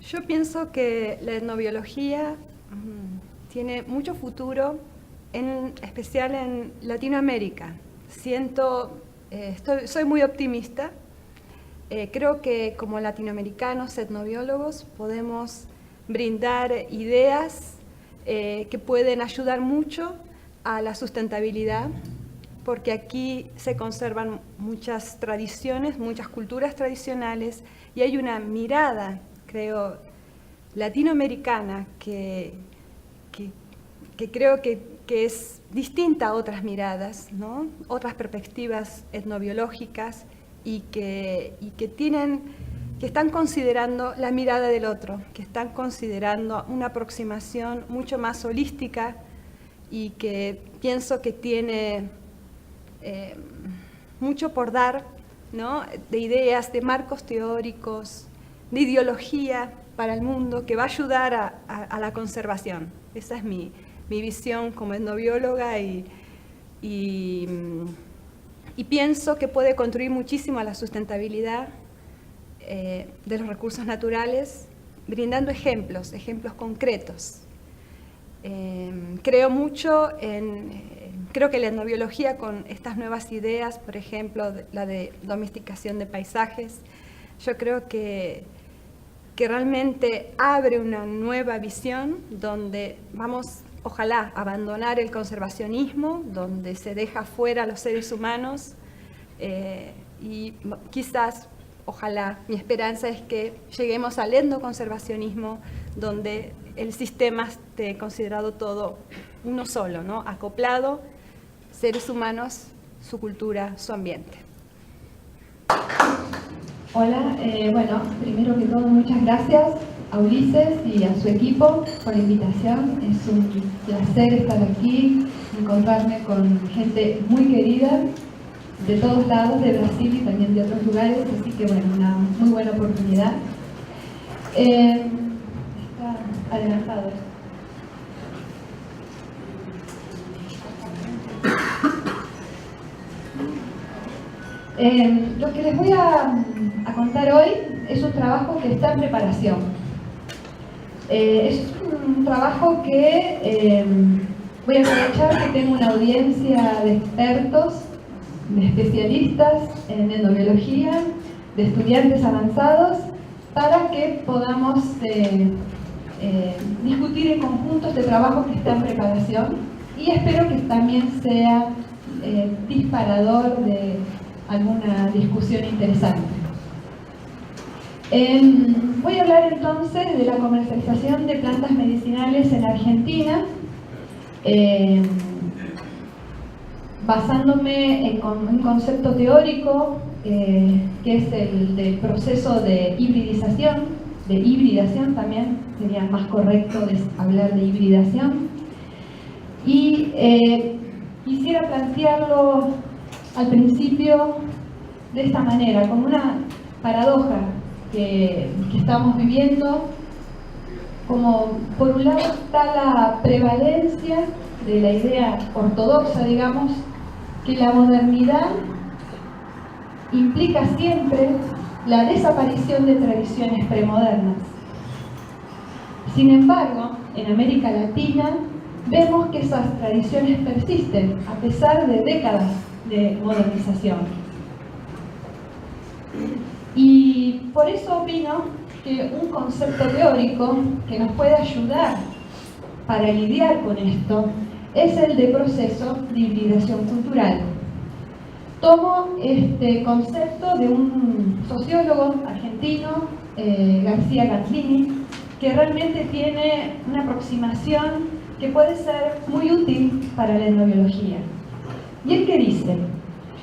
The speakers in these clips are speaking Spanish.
Yo pienso que la etnobiología tiene mucho futuro, en especial en Latinoamérica. Soy muy optimista. Creo que como latinoamericanos etnobiólogos podemos brindar ideas que pueden ayudar mucho a la sustentabilidad, porque aquí se conservan muchas tradiciones, muchas culturas tradicionales, y hay una mirada, creo, latinoamericana que creo que es distinta a otras miradas, ¿no? Otras perspectivas etnobiológicas y que están considerando la mirada del otro, que están considerando una aproximación mucho más holística y que pienso que tiene mucho por dar, ¿no? De ideas, de marcos teóricos, de ideología para el mundo que va a ayudar a la conservación. Esa es mi visión como etnobióloga y pienso que puede contribuir muchísimo a la sustentabilidad de los recursos naturales, brindando ejemplos concretos. Creo que la etnobiología con estas nuevas ideas, por ejemplo, la de domesticación de paisajes, yo creo que realmente abre una nueva visión donde vamos, ojalá, a abandonar el conservacionismo, donde se deja fuera a los seres humanos y quizás, ojalá, mi esperanza es que lleguemos al etnoconservacionismo, donde el sistema esté considerado todo uno solo, ¿no? Acoplado, seres humanos, su cultura, su ambiente. Hola, bueno, primero que todo muchas gracias a Ulises y a su equipo por la invitación. Es un placer estar aquí, encontrarme con gente muy querida de todos lados, de Brasil y también de otros lugares, así que bueno, una muy buena oportunidad. Está adelantado esto. Lo que les voy a contar hoy es un trabajo que está en preparación. Es un trabajo que voy a aprovechar que tengo una audiencia de expertos, de especialistas en etnobiología, de estudiantes avanzados, para que podamos discutir en conjunto este trabajo que está en preparación y espero que también sea disparador de alguna discusión interesante. Voy a hablar entonces de la comercialización de plantas medicinales en Argentina, basándome en un concepto teórico que es el del proceso de hibridación también, sería más correcto hablar de hibridación. Y quisiera plantearlo al principio de esta manera, como una paradoja que estamos viviendo, como por un lado está la prevalencia de la idea ortodoxa, digamos, que la modernidad implica siempre la desaparición de tradiciones premodernas. Sin embargo, en América Latina vemos que esas tradiciones persisten a pesar de décadas de modernización. Y por eso opino que un concepto teórico que nos puede ayudar para lidiar con esto es el de proceso de hibridación cultural. Tomo este concepto de un sociólogo argentino, García Gazzini, que realmente tiene una aproximación que puede ser muy útil para la etnobiología. ¿Y él qué dice?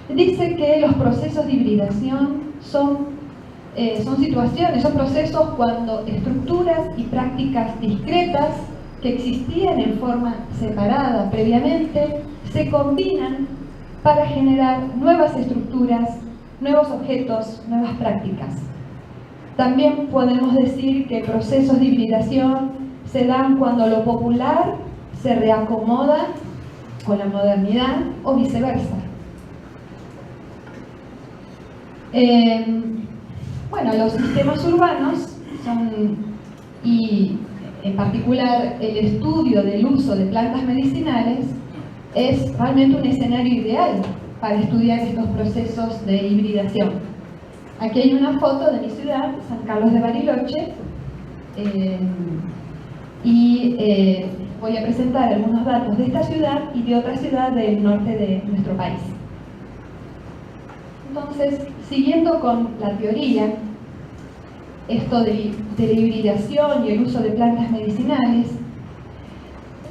Dice que los procesos de hibridación son situaciones, son procesos cuando estructuras y prácticas discretas que existían en forma separada previamente se combinan para generar nuevas estructuras, nuevos objetos, nuevas prácticas. También podemos decir que procesos de hibridación se dan cuando lo popular se reacomoda con la modernidad o viceversa. Bueno, los sistemas urbanos son y en particular el estudio del uso de plantas medicinales es realmente un escenario ideal para estudiar estos procesos de hibridación. Aquí hay una foto de mi ciudad, San Carlos de Bariloche, voy a presentar algunos datos de esta ciudad y de otra ciudad del norte de nuestro país. Entonces, siguiendo con la teoría, esto de la hibridación y el uso de plantas medicinales,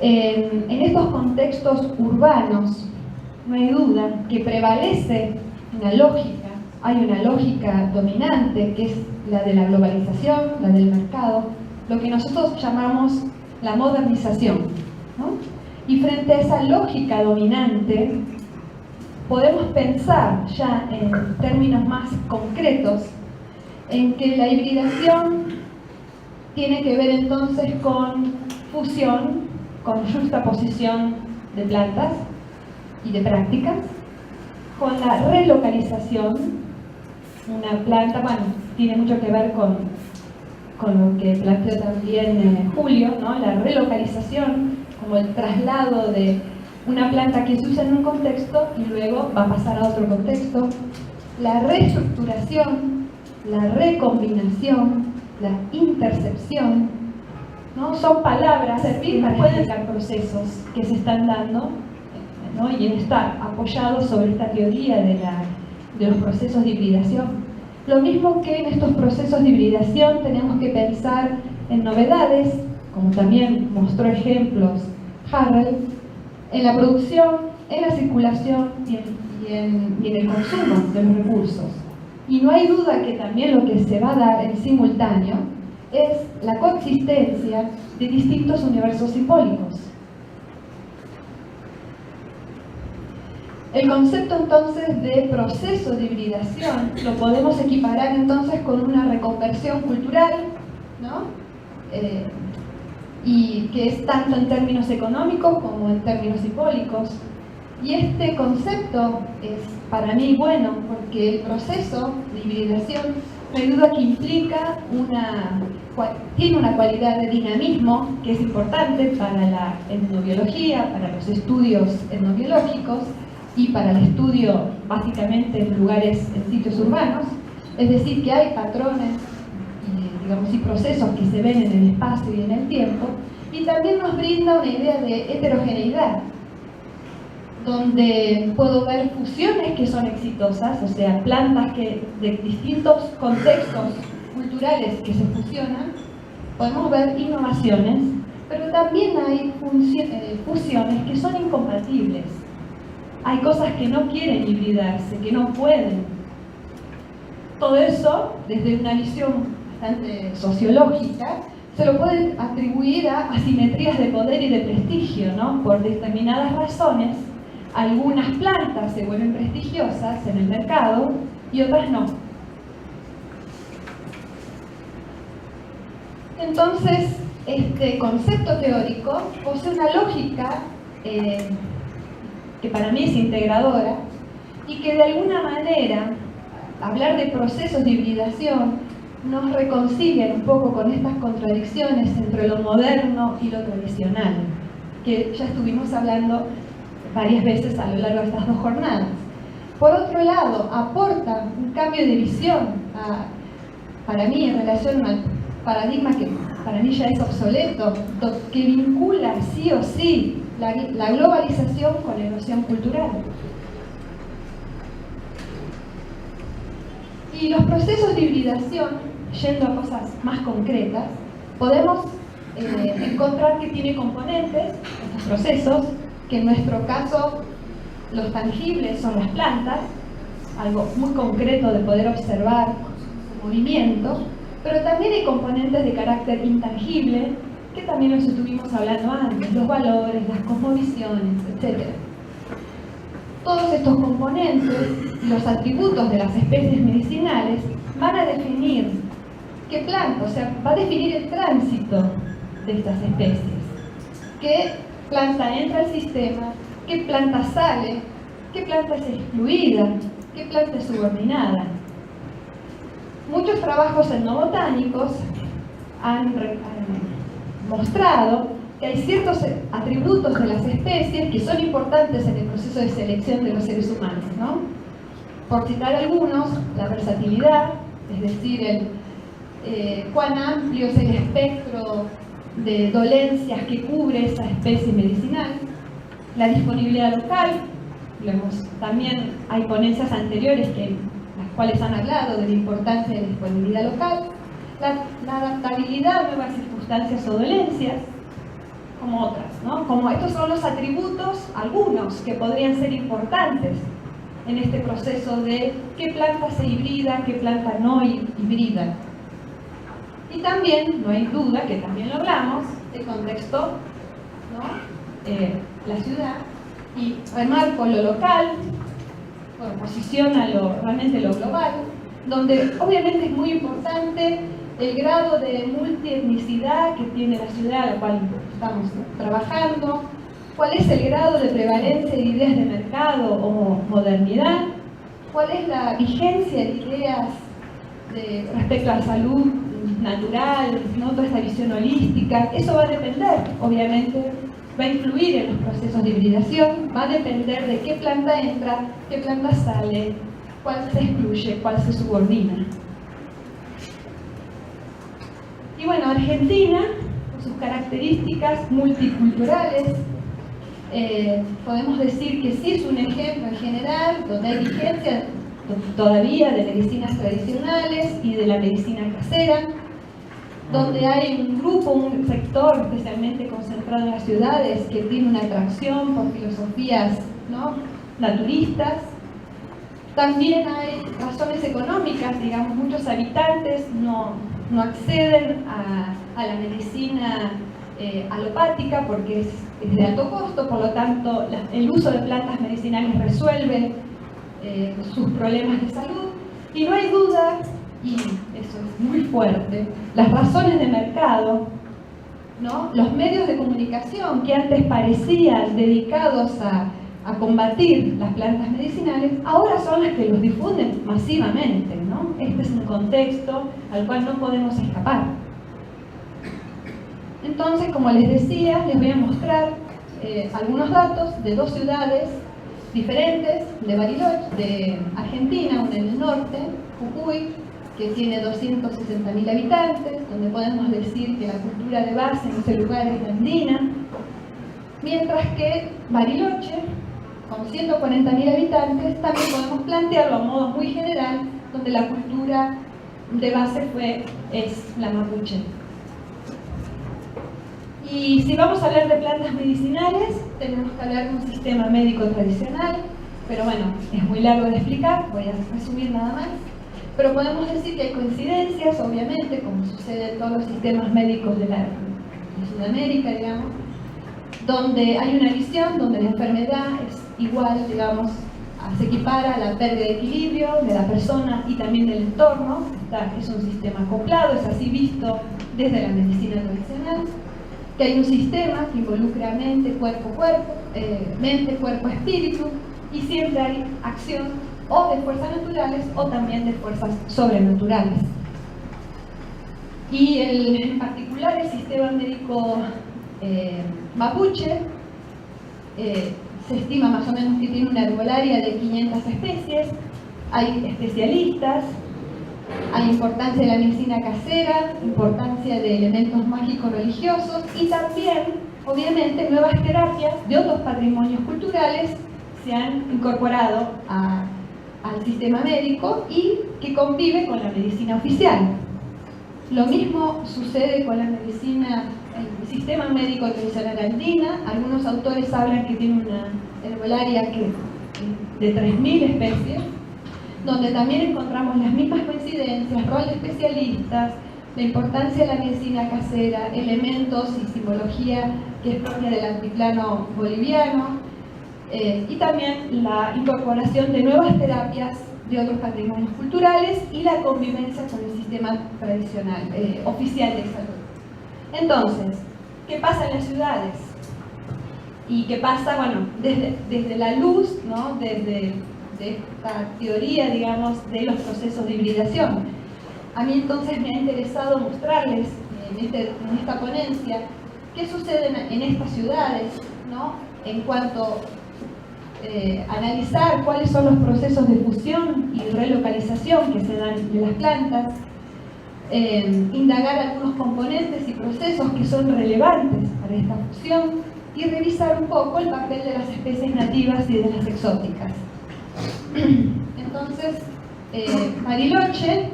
en estos contextos urbanos, no hay duda que prevalece una lógica, hay una lógica dominante que es la de la globalización, la del mercado, lo que nosotros llamamos la modernización, ¿no? Y frente a esa lógica dominante, podemos pensar ya en términos más concretos en que la hibridación tiene que ver entonces con fusión, con juxtaposición de plantas y de prácticas, con la relocalización. Una planta, bueno, tiene mucho que ver con lo que planteó también Julio, ¿no? La relocalización, como el traslado de una planta que se usa en un contexto y luego va a pasar a otro contexto. La reestructuración, la recombinación, la intercepción, ¿no? Son palabras que pueden explicar procesos que se están dando, ¿no? Y está apoyado sobre esta teoría de los procesos de hibridación. Lo mismo que en estos procesos de hibridación tenemos que pensar en novedades, como también mostró ejemplos Harrell, en la producción, en la circulación y en el consumo de los recursos. Y no hay duda que también lo que se va a dar en simultáneo es la coexistencia de distintos universos simbólicos. El concepto entonces de proceso de hibridación lo podemos equiparar entonces con una reconversión cultural, ¿no? Y que es tanto en términos económicos como en términos simbólicos. Y este concepto es para mí bueno porque el proceso de hibridación me duda que implica tiene una cualidad de dinamismo que es importante para la etnobiología, para los estudios etnobiológicos y para el estudio básicamente en lugares, en sitios urbanos, es decir, que hay patrones y procesos que se ven en el espacio y en el tiempo, y también nos brinda una idea de heterogeneidad, donde puedo ver fusiones que son exitosas, o sea, plantas de distintos contextos culturales que se fusionan, podemos ver innovaciones, pero también hay fusiones que son incompatibles. Hay cosas que no quieren hibridarse, que no pueden. Todo eso, desde una visión bastante sociológica, se lo puede atribuir a asimetrías de poder y de prestigio, ¿no? Por determinadas razones, algunas plantas se vuelven prestigiosas en el mercado y otras no. Entonces, este concepto teórico posee una lógica que para mí es integradora y que de alguna manera, hablar de procesos de hibridación nos reconcilia un poco con estas contradicciones entre lo moderno y lo tradicional, que ya estuvimos hablando varias veces a lo largo de estas dos jornadas. Por otro lado, aporta un cambio de visión para mí en relación al paradigma que para mí ya es obsoleto, que vincula sí o sí la globalización con la erosión cultural. Y los procesos de hibridación, yendo a cosas más concretas, podemos encontrar que tiene componentes, estos procesos, que en nuestro caso los tangibles son las plantas, algo muy concreto de poder observar su movimiento, pero también hay componentes de carácter intangible, que también los estuvimos hablando antes, los valores, las cosmovisiones, etc. Todos estos componentes y los atributos de las especies medicinales van a definir qué planta, o sea, va a definir el tránsito de estas especies. Qué planta entra al sistema, qué planta sale, qué planta es excluida, qué planta es subordinada. Muchos trabajos etnobotánicos han mostrado que hay ciertos atributos de las especies que son importantes en el proceso de selección de los seres humanos, ¿no? Por citar algunos, la versatilidad, es decir, cuán amplio es el espectro de dolencias que cubre esa especie medicinal, la disponibilidad local, también hay ponencias anteriores las cuales han hablado de la importancia de la disponibilidad local, la adaptabilidad a nuevas circunstancias o dolencias, como otras, ¿no? Como estos son los atributos, algunos, que podrían ser importantes en este proceso de qué planta se hibrida, qué planta no hibrida. Y también, no hay duda, que también lo hablamos, el contexto, ¿no? La ciudad, y remarco lo local, bueno, posiciona realmente lo global, donde obviamente es muy importante el grado de multietnicidad que tiene la ciudad a la cual estamos trabajando, cuál es el grado de prevalencia de ideas de mercado o modernidad, cuál es la vigencia de ideas respecto a la salud natural, ¿no? Toda esta visión holística. Eso va a depender, obviamente, va a influir en los procesos de hibridación, va a depender de qué planta entra, qué planta sale, cuál se excluye, cuál se subordina. Y bueno, Argentina, con sus características multiculturales, podemos decir que sí es un ejemplo en general, donde hay vigencia todavía de medicinas tradicionales y de la medicina casera, donde hay un grupo, un sector especialmente concentrado en las ciudades que tiene una atracción por filosofías, ¿no?, naturistas. También hay razones económicas, digamos, muchos habitantes no acceden a la medicina alopática porque es de alto costo, por lo tanto el uso de plantas medicinales resuelve sus problemas de salud, y no hay duda, y eso es muy fuerte, las razones de mercado, ¿no? Los medios de comunicación que antes parecían dedicados a combatir las plantas medicinales, ahora son las que los difunden masivamente, ¿no? Este es un contexto al cual no podemos escapar. Entonces, como les decía, les voy a mostrar algunos datos de dos ciudades diferentes de Bariloche, de Argentina, una en el norte, Jujuy, que tiene 260.000 habitantes, donde podemos decir que la cultura de base en ese lugar es la andina, mientras que Bariloche, con 140.000 habitantes, también podemos plantearlo a modo muy general, donde la cultura de base es la mapuche. Y si vamos a hablar de plantas medicinales, tenemos que hablar de un sistema médico tradicional, pero bueno, es muy largo de explicar, voy a resumir nada más. Pero podemos decir que hay coincidencias, obviamente, como sucede en todos los sistemas médicos de Sudamérica, digamos, donde hay una visión donde la enfermedad es igual, digamos, se equipara a la pérdida de equilibrio de la persona y también del entorno. Es un sistema acoplado, es así visto desde la medicina tradicional, que hay un sistema que involucra mente, cuerpo, espíritu, y siempre hay acción o de fuerzas naturales o también de fuerzas sobrenaturales. Y en particular el sistema médico mapuche se estima más o menos que tiene una herbolaria de 500 especies, hay especialistas, hay importancia de la medicina casera, importancia de elementos mágicos religiosos y también, obviamente, nuevas terapias de otros patrimonios culturales se han incorporado al sistema médico y que convive con la medicina oficial. Lo mismo sucede con la medicina, el sistema médico tradicional andina. Algunos autores hablan que tiene una herbolaria de 3.000 especies, donde también encontramos las mismas coincidencias, rol de especialistas, la importancia de la medicina casera, elementos y simbología que es propia del altiplano boliviano, y también la incorporación de nuevas terapias de otros patrimonios culturales y la convivencia con el sistema tradicional, oficial de salud. Entonces, ¿qué pasa en las ciudades? Y qué pasa, bueno, desde la luz, ¿no?, desde esta teoría, digamos, de los procesos de hibridación. A mí entonces me ha interesado mostrarles en esta ponencia, qué sucede en estas ciudades, ¿no? En cuanto a analizar cuáles son los procesos de fusión y relocalización que se dan de las plantas, indagar algunos componentes y procesos que son relevantes para esta fusión y revisar un poco el papel de las especies nativas y de las exóticas. Entonces, Bariloche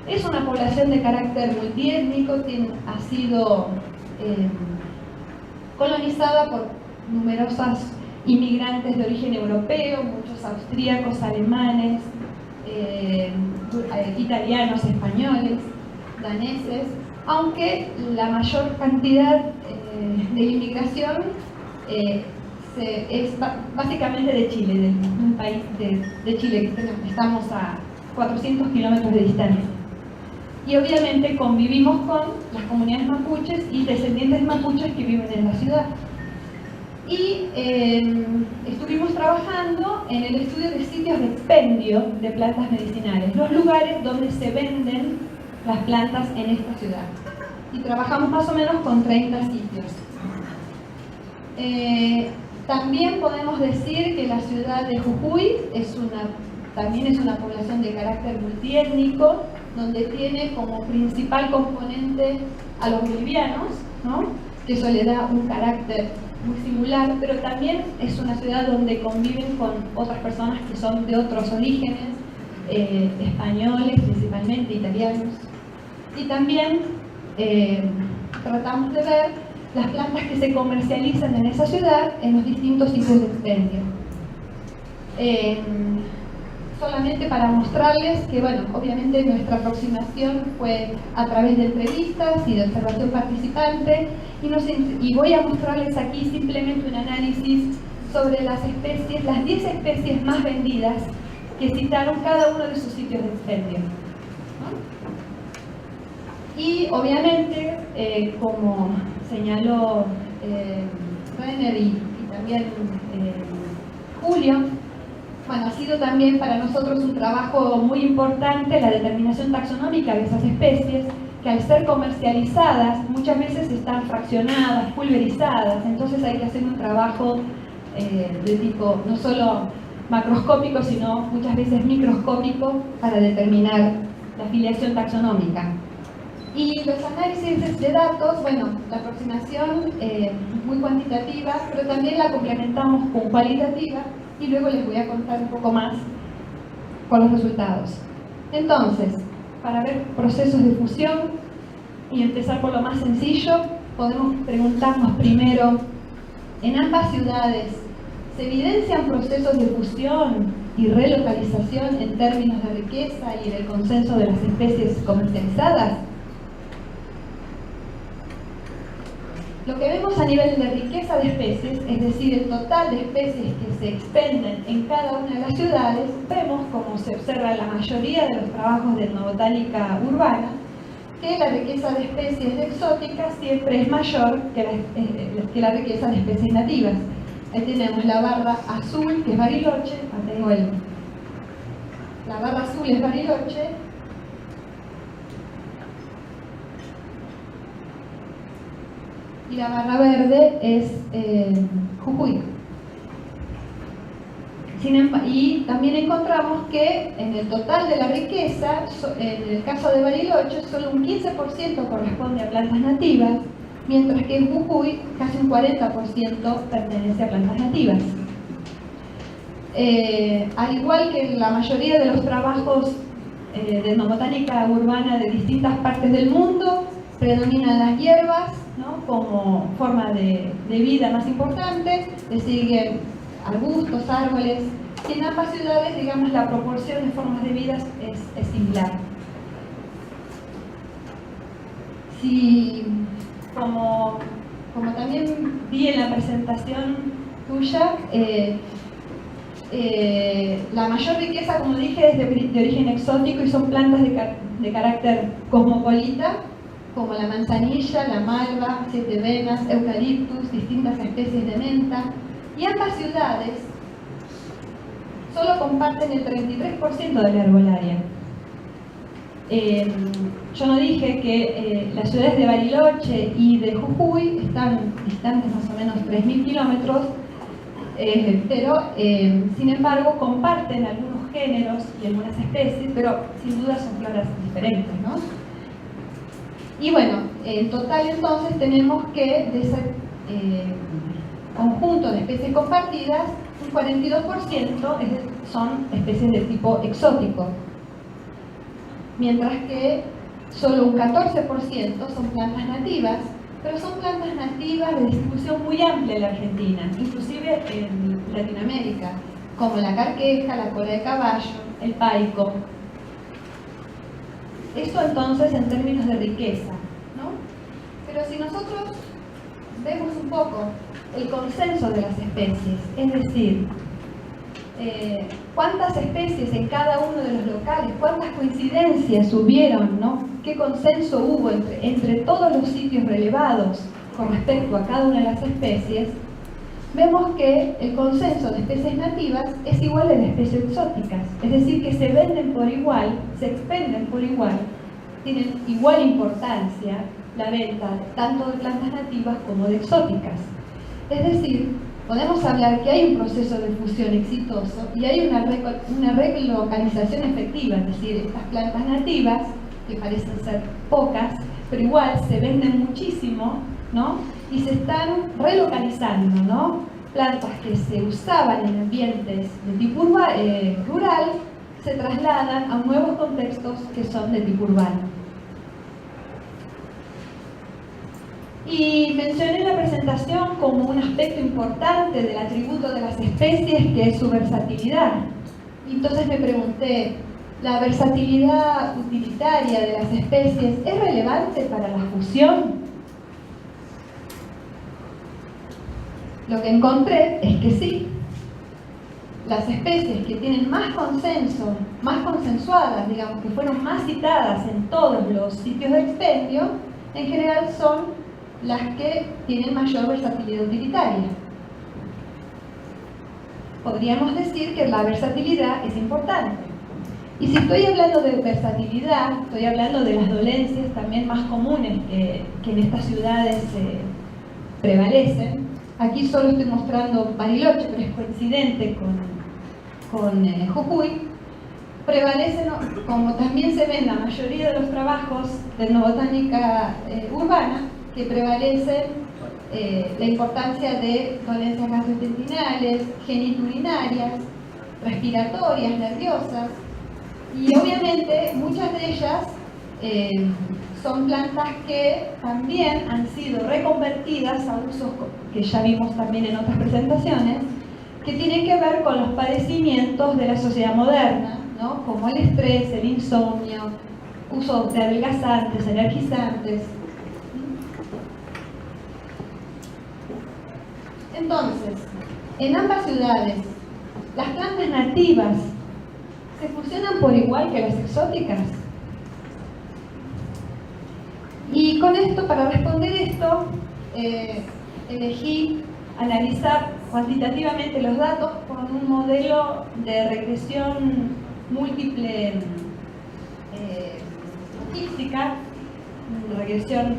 es una población de carácter multiétnico, ha sido colonizada por numerosos inmigrantes de origen europeo, muchos austríacos, alemanes, italianos, españoles, daneses, aunque la mayor cantidad de inmigración es básicamente de Chile, de un país de Chile, que estamos a 400 kilómetros de distancia. Y obviamente convivimos con las comunidades mapuches y descendientes mapuches que viven en la ciudad. Y estuvimos trabajando en el estudio de sitios de expendio de plantas medicinales, los lugares donde se venden las plantas en esta ciudad. Y trabajamos más o menos con 30 sitios. También podemos decir que la ciudad de Jujuy también es una población de carácter multiétnico, donde tiene como principal componente a los bolivianos, ¿no? Que eso le da un carácter muy singular, pero también es una ciudad donde conviven con otras personas que son de otros orígenes, españoles principalmente, italianos. Y también tratamos de ver las plantas que se comercializan en esa ciudad en los distintos sitios de expendio. Solamente para mostrarles que, bueno, obviamente nuestra aproximación fue a través de entrevistas y de observación participante, y voy a mostrarles aquí simplemente un análisis sobre las especies, las 10 especies más vendidas que citaron cada uno de sus sitios de expendio, ¿no? Y obviamente, como señaló Renner y también Julio, bueno, ha sido también para nosotros un trabajo muy importante la determinación taxonómica de esas especies, que al ser comercializadas muchas veces están fraccionadas, pulverizadas, entonces hay que hacer un trabajo de tipo no solo macroscópico, sino muchas veces microscópico para determinar la filiación taxonómica. Y los análisis de datos, bueno, la aproximación muy cuantitativa, pero también la complementamos con cualitativa, y luego les voy a contar un poco más con los resultados. Entonces, para ver procesos de fusión y empezar por lo más sencillo, podemos preguntarnos primero, en ambas ciudades, ¿se evidencian procesos de fusión y relocalización en términos de riqueza y en el consenso de las especies comercializadas? Lo que vemos a nivel de riqueza de especies, es decir, el total de especies que se expenden en cada una de las ciudades, vemos, como se observa en la mayoría de los trabajos de etnobotánica urbana, que la riqueza de especies exóticas siempre es mayor que la riqueza de especies nativas. Ahí tenemos la barra azul, que es Bariloche, la barra azul es Bariloche, y la barra verde es Jujuy. Y también encontramos que en el total de la riqueza, en el caso de Bariloche, solo un 15% corresponde a plantas nativas, mientras que en Jujuy casi un 40% pertenece a plantas nativas. Al igual que en la mayoría de los trabajos de etnobotánica urbana de distintas partes del mundo, predominan las hierbas, ¿no?, como forma de vida más importante, le siguen arbustos, árboles, y en ambas ciudades, digamos, la proporción de formas de vida es similar. Si, como también vi en la presentación tuya, la mayor riqueza, como dije, es de origen exótico y son plantas de carácter cosmopolita, como la manzanilla, la malva, siete venas, eucaliptus, distintas especies de menta, y ambas ciudades solo comparten el 33% de la herbolaria. Yo no dije que las ciudades de Bariloche y de Jujuy están distantes más o menos 3.000 kilómetros, pero sin embargo comparten algunos géneros y algunas especies, pero sin duda son floras diferentes, ¿no? Y bueno, en total entonces tenemos que de ese conjunto de especies compartidas, un 42% son especies de tipo exótico, mientras que solo un 14% son plantas nativas, pero son plantas nativas de distribución muy amplia en la Argentina, inclusive en Latinoamérica, como la carqueja, la cola de caballo, el paico. Eso entonces en términos de riqueza, ¿no? Pero si nosotros vemos un poco el consenso de las especies, es decir, cuántas especies en cada uno de los locales, cuántas coincidencias hubieron, ¿no? Qué consenso hubo entre todos los sitios relevados con respecto a cada una de las especies, vemos que el consenso de especies nativas es igual al de especies exóticas, es decir, que se venden por igual, se expenden por igual, tienen igual importancia la venta tanto de plantas nativas como de exóticas. Es decir, podemos hablar que hay un proceso de fusión exitoso y hay una relocalización efectiva, es decir, estas plantas nativas, que parecen ser pocas, pero igual se venden muchísimo, ¿no? Y se están relocalizando, ¿no? Plantas que se usaban en ambientes de tipo rural se trasladan a nuevos contextos que son de tipo urbano. Y mencioné en la presentación como un aspecto importante del atributo de las especies, que es su versatilidad. Y entonces me pregunté, ¿la versatilidad utilitaria de las especies es relevante para la fusión? Lo que encontré es que sí. Las especies que tienen más consenso, más consensuadas, digamos, que fueron más citadas en todos los sitios de expendio, en general son las que tienen mayor versatilidad utilitaria. Podríamos decir que la versatilidad es importante. Y si estoy hablando de versatilidad, estoy hablando de las dolencias también más comunes que en estas ciudades prevalecen. Aquí solo estoy mostrando Bariloche, pero es coincidente con Jujuy. Prevalecen, como también se ve en la mayoría de los trabajos de etnobotánica urbana, que prevalecen la importancia de dolencias gastrointestinales, geniturinarias, respiratorias, nerviosas, y obviamente muchas de ellas son plantas que también han sido reconvertidas a usos que ya vimos también en otras presentaciones, que tienen que ver con los padecimientos de la sociedad moderna, ¿no? Como el estrés, el insomnio, uso de adelgazantes, energizantes. Entonces, en ambas ciudades, las plantas nativas se fusionan por igual que las exóticas. Y con esto, para responder esto, elegí analizar cuantitativamente los datos con un modelo de regresión múltiple logística, regresión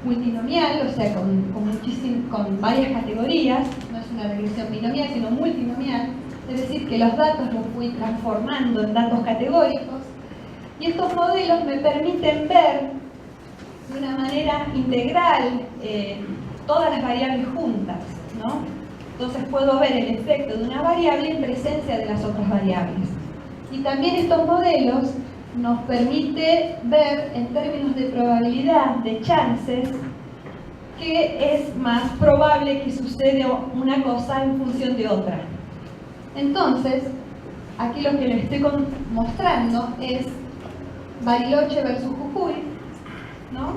multinomial, o sea, con varias categorías. No es una regresión binomial, sino multinomial, es decir, que los datos los fui transformando en datos categóricos, y estos modelos me permiten ver de una manera integral todas las variables juntas, ¿no? Entonces puedo ver el efecto de una variable en presencia de las otras variables. Y también estos modelos nos permite ver en términos de probabilidad, de chances, que es más probable que suceda una cosa en función de otra. Entonces, aquí lo que les estoy mostrando es Bariloche versus Jujuy, ¿no?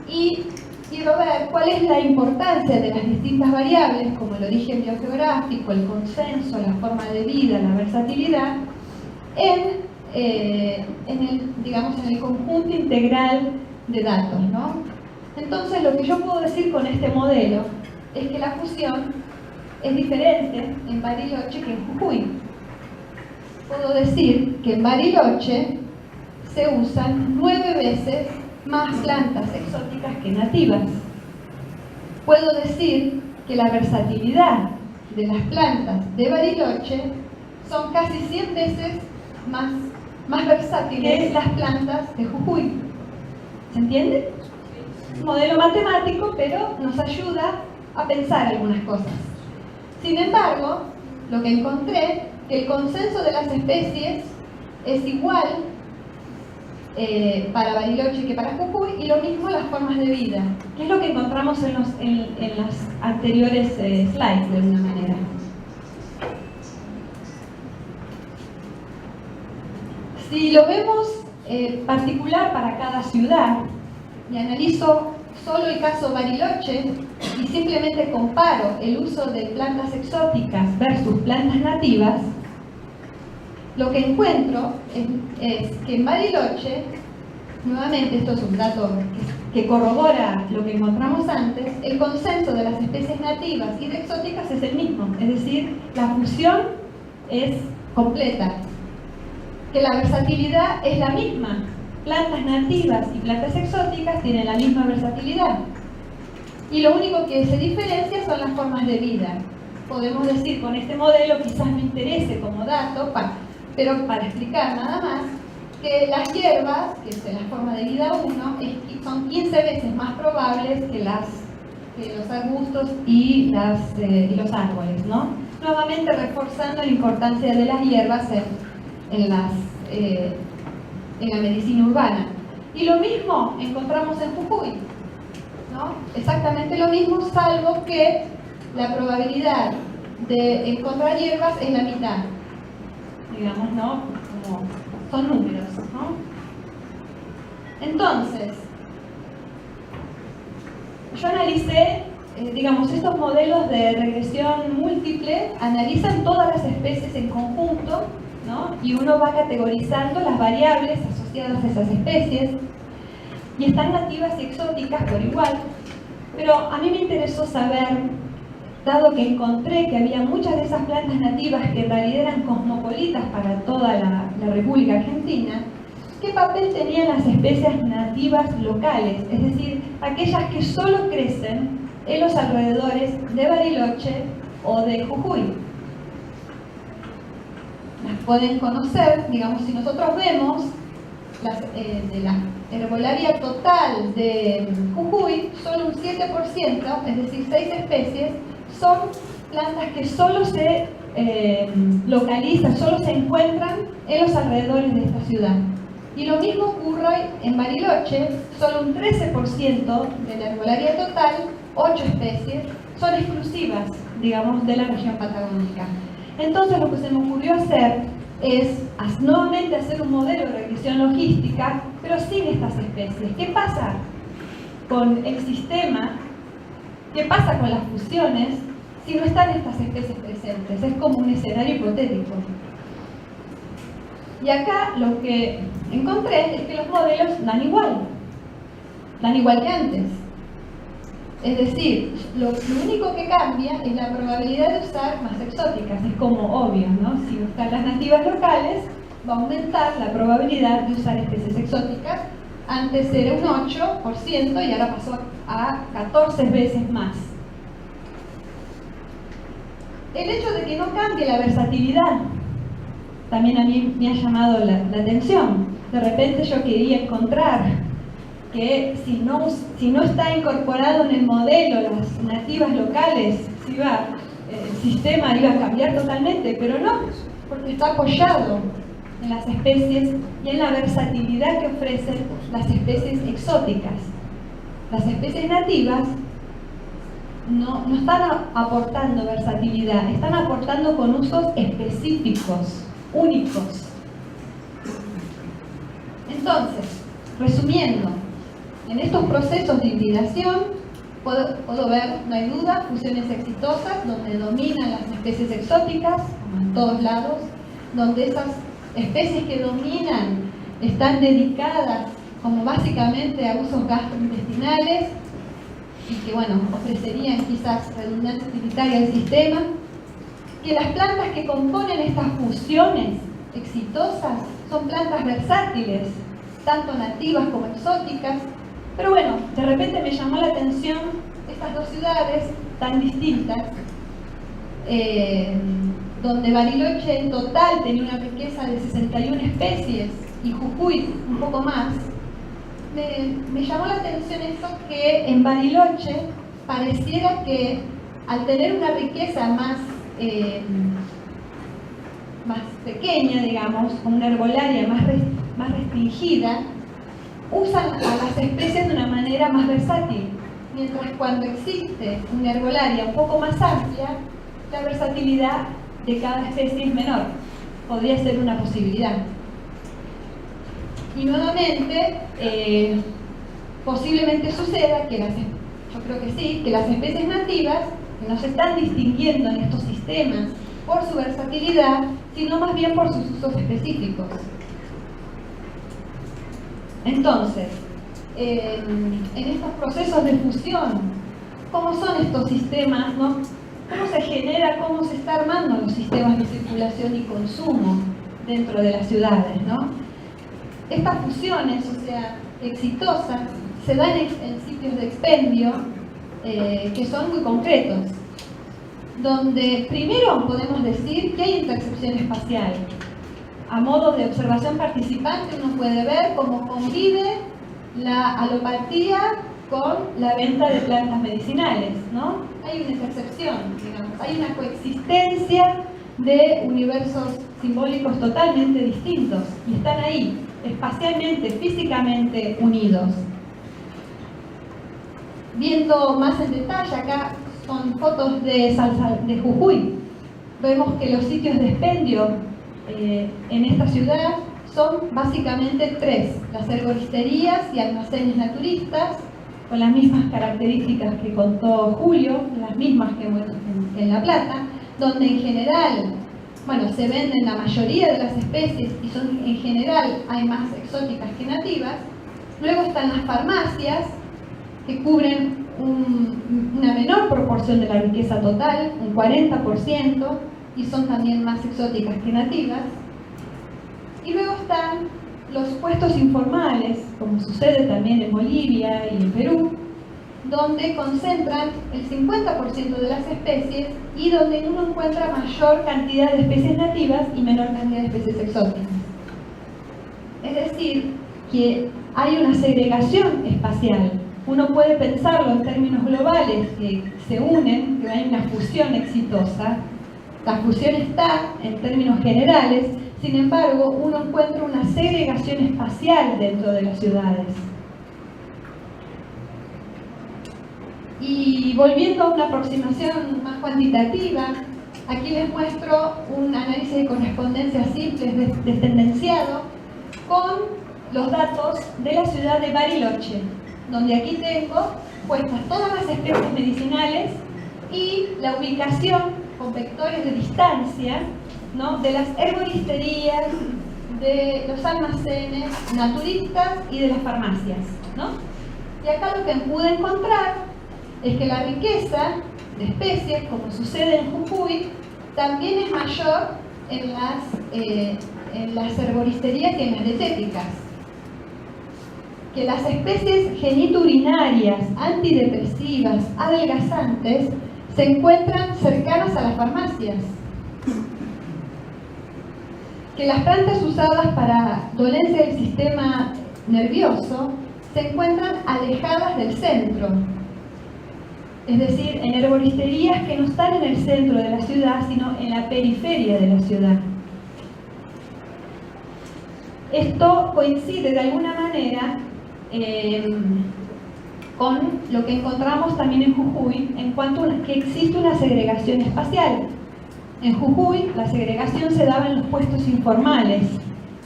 Y quiero ver cuál es la importancia de las distintas variables, como el origen biogeográfico, el consenso, la forma de vida, la versatilidad, en el conjunto integral de datos, ¿no? Entonces, lo que yo puedo decir con este modelo es que la fusión es diferente en Bariloche que en Jujuy. Puedo decir que en Bariloche se usan 9 veces más plantas exóticas que nativas. Puedo decir que la versatilidad de las plantas de Bariloche son casi 100 veces más versátiles que las plantas de Jujuy. ¿Se entiende? Es un modelo matemático, pero nos ayuda a pensar algunas cosas. Sin embargo, lo que encontré, que el consenso de las especies es igual para Bariloche que para Jujuy, y lo mismo las formas de vida, que es lo que encontramos en las anteriores slides, de alguna manera. Si lo vemos particular para cada ciudad, y analizo solo el caso Bariloche, y simplemente comparo el uso de plantas exóticas versus plantas nativas, lo que encuentro es que en Bariloche, nuevamente esto es un dato que corrobora lo que encontramos antes, el consenso de las especies nativas y de exóticas es el mismo, es decir, la fusión es completa, que la versatilidad es la misma, plantas nativas y plantas exóticas tienen la misma versatilidad, y lo único que se diferencia son las formas de vida. Podemos decir con este modelo, quizás no interese como dato, pero para explicar nada más, que las hierbas, que es la forma de vida 1, son 15 veces más probables que los arbustos y los árboles, ¿no? Nuevamente reforzando la importancia de las hierbas en la medicina urbana. Y lo mismo encontramos en Jujuy, ¿no? Exactamente lo mismo, salvo que la probabilidad de encontrar hierbas es la mitad. Digamos, ¿no? Como son números, ¿no? Entonces, yo analicé, digamos, estos modelos de regresión múltiple analizan todas las especies en conjunto, ¿no? Y uno va categorizando las variables asociadas a esas especies, y están nativas y exóticas por igual, pero a mí me interesó saber, dado que encontré que había muchas de esas plantas nativas que en realidad eran cosmopolitas para toda la República Argentina, ¿qué papel tenían las especies nativas locales? Es decir, aquellas que solo crecen en los alrededores de Bariloche o de Jujuy. Las pueden conocer, digamos, si nosotros vemos de la herbolaria total de Jujuy, solo un 7%, es decir, 6 especies, son plantas que solo se localizan, solo se encuentran en los alrededores de esta ciudad. Y lo mismo ocurre en Bariloche, solo un 13% de la herbolaria total, 8 especies, son exclusivas, digamos, de la región patagónica. Entonces lo que se me ocurrió hacer es nuevamente hacer un modelo de regresión logística, pero sin estas especies. ¿Qué pasa con el sistema? ¿Qué pasa con las fusiones si no están estas especies presentes? Es como un escenario hipotético. Y acá lo que encontré es que los modelos dan igual que antes. Es decir, lo único que cambia es la probabilidad de usar más exóticas. Es como obvio, ¿no? Si buscan las nativas locales, va a aumentar la probabilidad de usar especies exóticas. Antes era un 8% y ahora pasó a 14 veces más. El hecho de que no cambie la versatilidad también a mí me ha llamado la atención. De repente yo quería encontrar que si no está incorporado en el modelo las nativas locales, el sistema iba a cambiar totalmente, pero no, porque está apoyado en las especies y en la versatilidad que ofrecen las especies exóticas. Las especies nativas no están aportando versatilidad, están aportando con usos específicos, únicos. Entonces, resumiendo, en estos procesos de hibridación puedo ver, no hay duda, fusiones exitosas donde dominan las especies exóticas, como en todos lados, donde esas especies que dominan están dedicadas como básicamente a usos gastrointestinales y que, bueno, ofrecerían quizás redundancia utilitaria al sistema, que las plantas que componen estas fusiones exitosas son plantas versátiles, tanto nativas como exóticas. Pero bueno, de repente me llamó la atención estas dos ciudades tan distintas, donde Bariloche en total tenía una riqueza de 61 especies y Jujuy un poco más. Me llamó la atención esto, que en Bariloche pareciera que al tener una riqueza más pequeña, digamos, con una herbolaria más restringida, usan a las especies de una manera más versátil, mientras cuando existe una herbolaria un poco más amplia, la versatilidad de cada especie es menor. Podría ser una posibilidad. Y nuevamente, posiblemente suceda que yo creo que sí, que las especies nativas no se están distinguiendo en estos sistemas por su versatilidad, sino más bien por sus usos específicos. Entonces, en estos procesos de fusión, ¿cómo son estos sistemas, no? ¿Cómo se genera, cómo se está armando los sistemas de circulación y consumo dentro de las ciudades, ¿no? Estas fusiones, o sea, exitosas, se dan en sitios de expendio que son muy concretos, donde primero podemos decir que hay intercepción espacial. A modo de observación participante uno puede ver cómo convive la alopatía con la venta de plantas medicinales, ¿no? Hay una intercepción, digamos, hay una coexistencia de universos simbólicos totalmente distintos y están ahí, espacialmente, físicamente unidos. Viendo más en detalle, acá son fotos de Jujuy. Vemos que los sitios de expendio en esta ciudad son básicamente tres: las herboristerías y almacenes naturistas, con las mismas características que contó Julio, las mismas que en La Plata, donde en general, bueno, se venden la mayoría de las especies y son en general hay más exóticas que nativas. Luego están las farmacias, que cubren una menor proporción de la riqueza total, un 40%, y son también más exóticas que nativas. Y luego están los puestos informales, como sucede también en Bolivia y en Perú, donde concentran el 50% de las especies y donde uno encuentra mayor cantidad de especies nativas y menor cantidad de especies exóticas. Es decir, que hay una segregación espacial. Uno puede pensarlo en términos globales, que se unen, que hay una fusión exitosa. La fusión está en términos generales, sin embargo, uno encuentra una segregación espacial dentro de las ciudades. Y volviendo a una aproximación más cuantitativa, aquí les muestro un análisis de correspondencia simple descendenciado con los datos de la ciudad de Bariloche, donde aquí tengo puestas todas las especies medicinales y la ubicación con vectores de distancia, ¿no?, de las herboristerías, de los almacenes naturistas y de las farmacias, ¿no? Y acá lo que pude encontrar es que la riqueza de especies, como sucede en Jujuy, también es mayor en las herboristerías que en las dietéticas. Que las especies genitourinarias, antidepresivas, adelgazantes, se encuentran cercanas a las farmacias. Que las plantas usadas para dolencia del sistema nervioso se encuentran alejadas del centro. Es decir, en herboristerías que no están en el centro de la ciudad, sino en la periferia de la ciudad. Esto coincide de alguna manera con lo que encontramos también en Jujuy, en cuanto a que existe una segregación espacial. En Jujuy la segregación se daba en los puestos informales,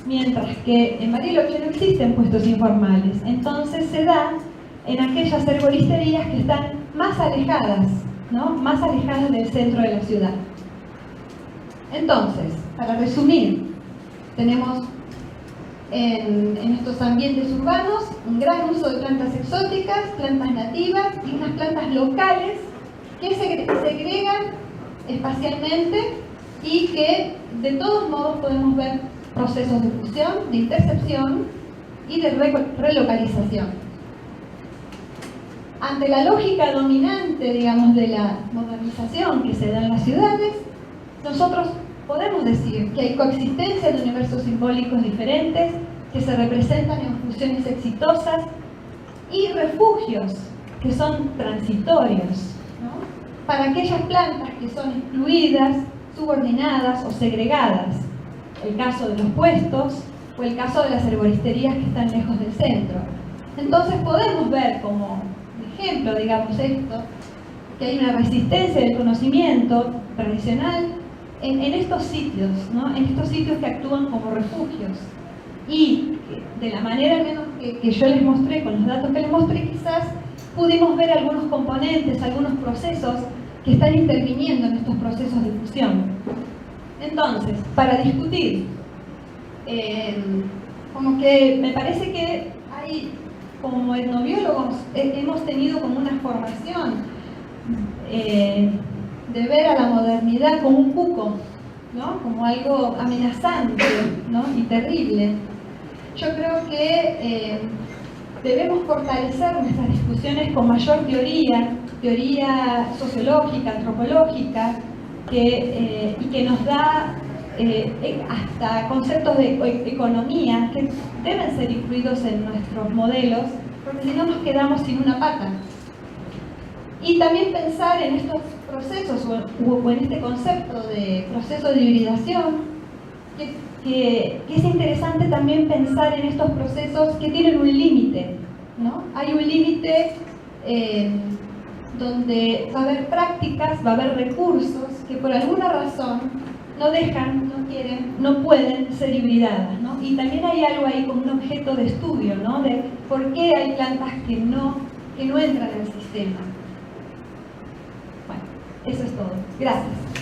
mientras que en Bariloche no existen puestos informales. Entonces se da en aquellas herboristerías que están más alejadas, ¿no?, más alejadas del centro de la ciudad. Entonces, para resumir, tenemos en estos ambientes urbanos un gran uso de plantas exóticas, plantas nativas y unas plantas locales que se segregan espacialmente y que de todos modos podemos ver procesos de fusión, de intercepción, y de relocalización. Ante la lógica dominante, digamos, de la modernización que se da en las ciudades, nosotros podemos decir que hay coexistencia de universos simbólicos diferentes que se representan en funciones exitosas y refugios que son transitorios, ¿no?, para aquellas plantas que son excluidas, subordinadas o segregadas. El caso de los puestos o el caso de las herboristerías que están lejos del centro. Entonces podemos ver como ejemplo, digamos, esto, que hay una resistencia del conocimiento tradicional en estos sitios, ¿no?, en estos sitios que actúan como refugios. Y de la manera al menos que yo les mostré, con los datos que les mostré, quizás pudimos ver algunos componentes, algunos procesos que están interviniendo en estos procesos de fusión. Entonces, para discutir, como que me parece que hay, como etnobiólogos, hemos tenido como una formación de ver a la modernidad como un cuco, ¿no?, como algo amenazante, ¿no?, y terrible. Yo creo que debemos fortalecer nuestras discusiones con mayor teoría sociológica, antropológica, y que nos da hasta conceptos de economía que deben ser incluidos en nuestros modelos, porque si no nos quedamos sin una pata. Y también pensar en estos procesos o en este concepto de proceso de hibridación, que es interesante también pensar en estos procesos que tienen un límite, ¿no? Hay un límite donde va a haber prácticas, va a haber recursos que por alguna razón no dejan, no quieren, no pueden ser hibridadas, ¿no? Y también hay algo ahí como un objeto de estudio, ¿no?, de por qué hay plantas que no entran en el sistema. Bueno, eso es todo. Gracias.